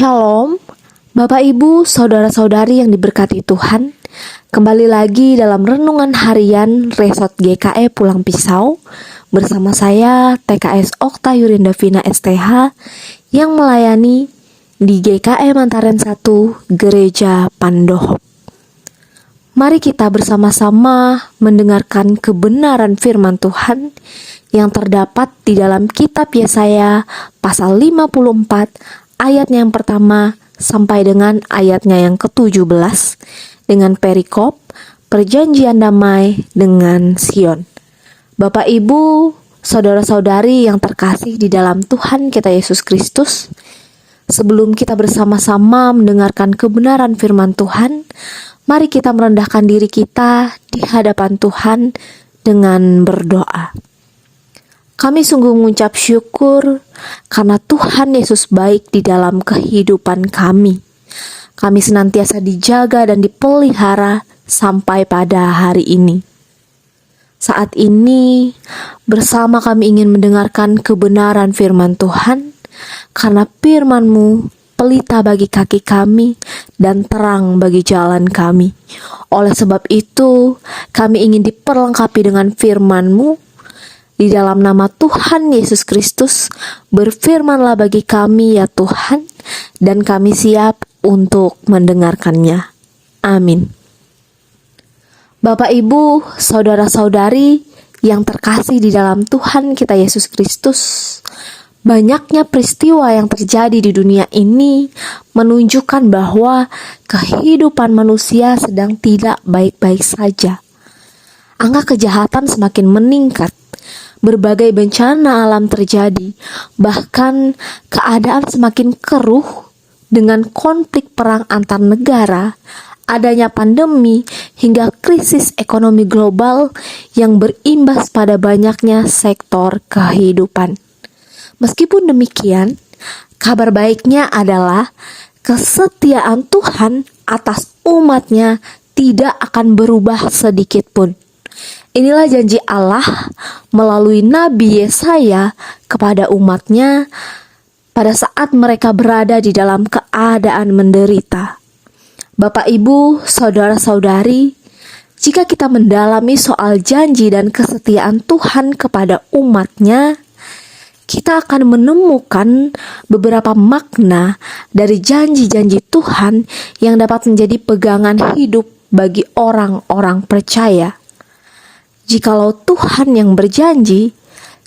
Shalom, Bapak Ibu, Saudara-saudari yang diberkati Tuhan. Kembali lagi dalam Renungan Harian Resort GKE Pulang Pisau bersama saya TKS Okta Yurinda Vina STH yang melayani di GKE Mantaren 1 Gereja Pandohop. Mari kita bersama-sama mendengarkan kebenaran firman Tuhan yang terdapat di dalam kitab Yesaya pasal 54 ayatnya yang pertama sampai dengan ayatnya yang ke-17 dengan perikop perjanjian damai dengan Sion. Bapak Ibu, saudara-saudari yang terkasih di dalam Tuhan kita Yesus Kristus, sebelum kita bersama-sama mendengarkan kebenaran firman Tuhan, mari kita merendahkan diri kita di hadapan Tuhan dengan berdoa. Kami sungguh mengucap syukur karena Tuhan Yesus baik di dalam kehidupan kami. Kami senantiasa dijaga dan dipelihara sampai pada hari ini. Saat ini bersama kami ingin mendengarkan kebenaran firman Tuhan, karena firman-Mu pelita bagi kaki kami dan terang bagi jalan kami. Oleh sebab itu, kami ingin diperlengkapi dengan firman-Mu. Di dalam nama Tuhan Yesus Kristus, berfirmanlah bagi kami ya Tuhan, dan kami siap untuk mendengarkannya. Amin. Bapak Ibu, saudara-saudari yang terkasih di dalam Tuhan kita Yesus Kristus, banyaknya peristiwa yang terjadi di dunia ini menunjukkan bahwa kehidupan manusia sedang tidak baik-baik saja. Angka kejahatan semakin meningkat. Berbagai bencana alam terjadi, bahkan keadaan semakin keruh dengan konflik perang antar negara, adanya pandemi, hingga krisis ekonomi global yang berimbas pada banyaknya sektor kehidupan. Meskipun demikian, kabar baiknya adalah kesetiaan Tuhan atas umat-Nya tidak akan berubah sedikit pun. Inilah janji Allah melalui Nabi Yesaya kepada umat-Nya pada saat mereka berada di dalam keadaan menderita. Bapak Ibu, saudara-saudari, jika kita mendalami soal janji dan kesetiaan Tuhan kepada umat-Nya, kita akan menemukan beberapa makna dari janji-janji Tuhan yang dapat menjadi pegangan hidup bagi orang-orang percaya. Jikalau Tuhan yang berjanji,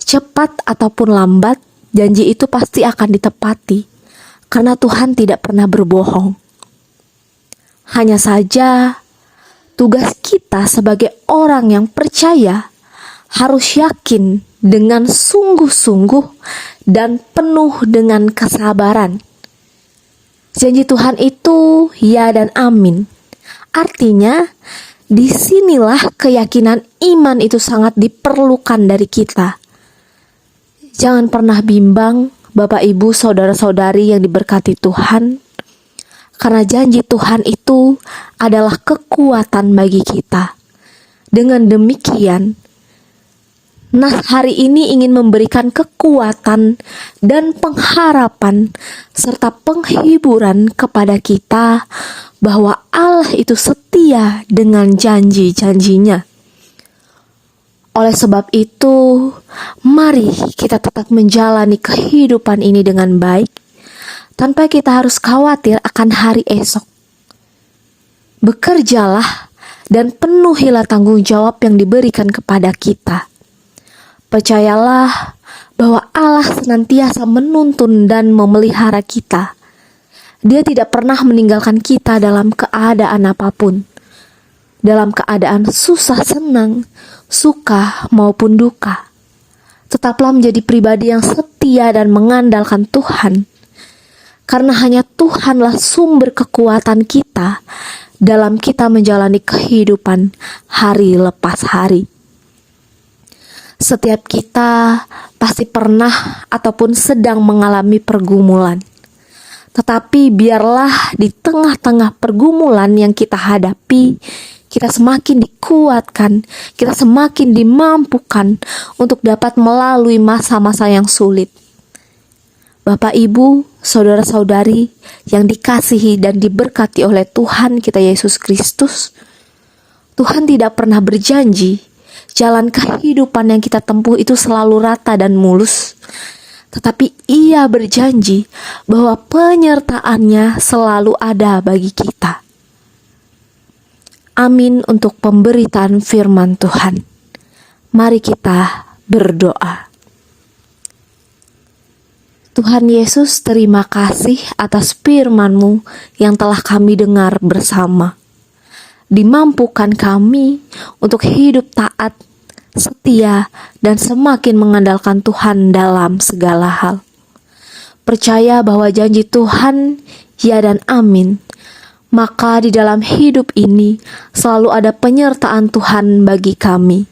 cepat ataupun lambat, janji itu pasti akan ditepati, karena Tuhan tidak pernah berbohong. Hanya saja, tugas kita sebagai orang yang percaya harus yakin dengan sungguh-sungguh dan penuh dengan kesabaran. Janji Tuhan itu ya dan amin. Artinya, disinilah keyakinan iman itu sangat diperlukan dari kita. Jangan pernah bimbang, Bapak Ibu, saudara-saudari yang diberkati Tuhan, karena janji Tuhan itu adalah kekuatan bagi kita. Dengan demikian, Nas hari ini ingin memberikan kekuatan dan pengharapan serta penghiburan kepada kita bahwa Allah itu setia dengan janji-janjinya. Oleh sebab itu, mari kita tetap menjalani kehidupan ini dengan baik, tanpa kita harus khawatir akan hari esok. Bekerjalah dan penuhilah tanggung jawab yang diberikan kepada kita. Percayalah bahwa Allah senantiasa menuntun dan memelihara kita. Dia tidak pernah meninggalkan kita dalam keadaan apapun. Dalam keadaan susah senang, suka maupun duka. Tetaplah menjadi pribadi yang setia dan mengandalkan Tuhan. Karena hanya Tuhanlah sumber kekuatan kita dalam kita menjalani kehidupan hari lepas hari. Setiap kita pasti pernah ataupun sedang mengalami pergumulan. Tetapi biarlah di tengah-tengah pergumulan yang kita hadapi, kita semakin dikuatkan, kita semakin dimampukan untuk dapat melalui masa-masa yang sulit. Bapak Ibu, saudara-saudari yang dikasihi dan diberkati oleh Tuhan kita Yesus Kristus, Tuhan tidak pernah berjanji jalan kehidupan yang kita tempuh itu selalu rata dan mulus. Tetapi Ia berjanji bahwa penyertaan-Nya selalu ada bagi kita. Amin untuk pemberitaan firman Tuhan. Mari kita berdoa. Tuhan Yesus, terima kasih atas firman-Mu yang telah kami dengar bersama. Dimampukan kami untuk hidup taat, setia, dan semakin mengandalkan Tuhan dalam segala hal. Percaya bahwa janji Tuhan, ya dan amin. Maka di dalam hidup ini selalu ada penyertaan Tuhan bagi kami.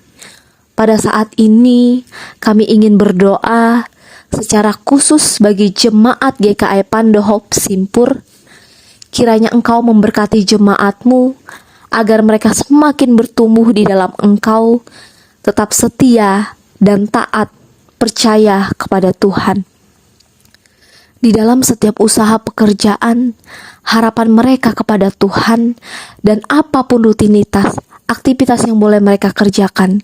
Pada saat ini kami ingin berdoa secara khusus bagi jemaat GKI Pandohop Simpur. Kiranya Engkau memberkati jemaat-Mu agar mereka semakin bertumbuh di dalam Engkau, tetap setia dan taat, percaya kepada Tuhan. Di dalam setiap usaha pekerjaan, harapan mereka kepada Tuhan, dan apapun rutinitas, aktivitas yang boleh mereka kerjakan,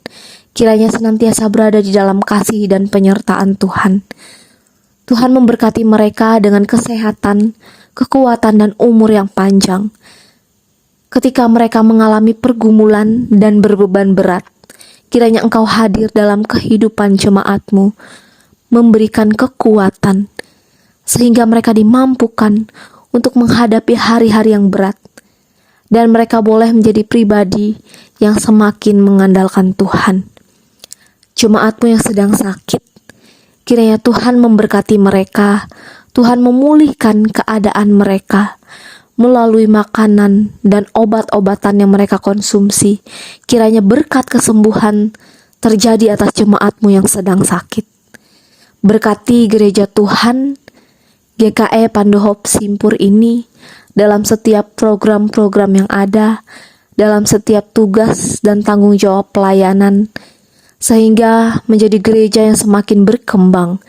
kiranya senantiasa berada di dalam kasih dan penyertaan Tuhan. Tuhan memberkati mereka dengan kesehatan, kekuatan, dan umur yang panjang. Ketika mereka mengalami pergumulan dan berbeban berat, kiranya Engkau hadir dalam kehidupan jemaat-Mu, memberikan kekuatan, sehingga mereka dimampukan untuk menghadapi hari-hari yang berat, dan mereka boleh menjadi pribadi yang semakin mengandalkan Tuhan. Jemaat-Mu yang sedang sakit, kiranya Tuhan memberkati mereka, Tuhan memulihkan keadaan mereka, melalui makanan dan obat-obatan yang mereka konsumsi. Kiranya berkat kesembuhan terjadi atas jemaat-Mu yang sedang sakit. Berkati gereja Tuhan, GKI Pandohop Simpur ini, dalam setiap program-program yang ada, dalam setiap tugas dan tanggung jawab pelayanan, sehingga menjadi gereja yang semakin berkembang,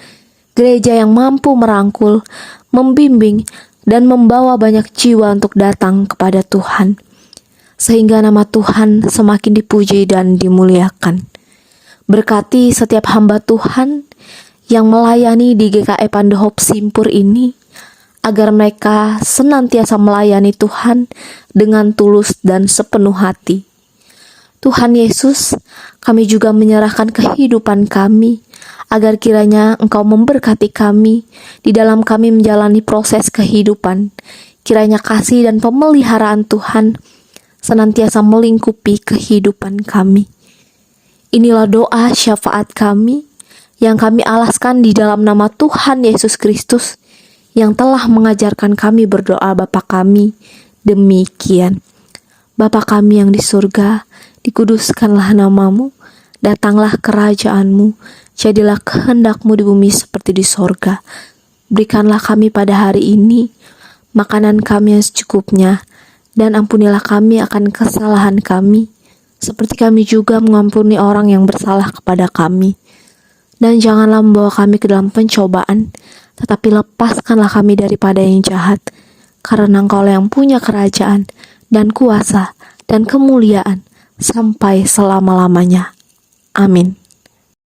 gereja yang mampu merangkul, membimbing, dan membawa banyak jiwa untuk datang kepada Tuhan, sehingga nama Tuhan semakin dipuji dan dimuliakan. Berkati setiap hamba Tuhan yang melayani di GKI Pandohop Simpur ini, agar mereka senantiasa melayani Tuhan dengan tulus dan sepenuh hati. Tuhan Yesus, kami juga menyerahkan kehidupan kami, agar kiranya Engkau memberkati kami di dalam kami menjalani proses kehidupan. Kiranya kasih dan pemeliharaan Tuhan senantiasa melingkupi kehidupan kami. Inilah doa syafaat kami yang kami alaskan di dalam nama Tuhan Yesus Kristus yang telah mengajarkan kami berdoa Bapa kami demikian. Bapa kami yang di surga, dikuduskanlah nama-Mu, datanglah kerajaan-Mu, jadilah kehendak-Mu di bumi seperti di sorga. Berikanlah kami pada hari ini makanan kami yang secukupnya, dan ampunilah kami akan kesalahan kami, seperti kami juga mengampuni orang yang bersalah kepada kami. Dan janganlah membawa kami ke dalam pencobaan, tetapi lepaskanlah kami daripada yang jahat, karena Engkau yang punya kerajaan, dan kuasa, dan kemuliaan, sampai selama-lamanya. Amin.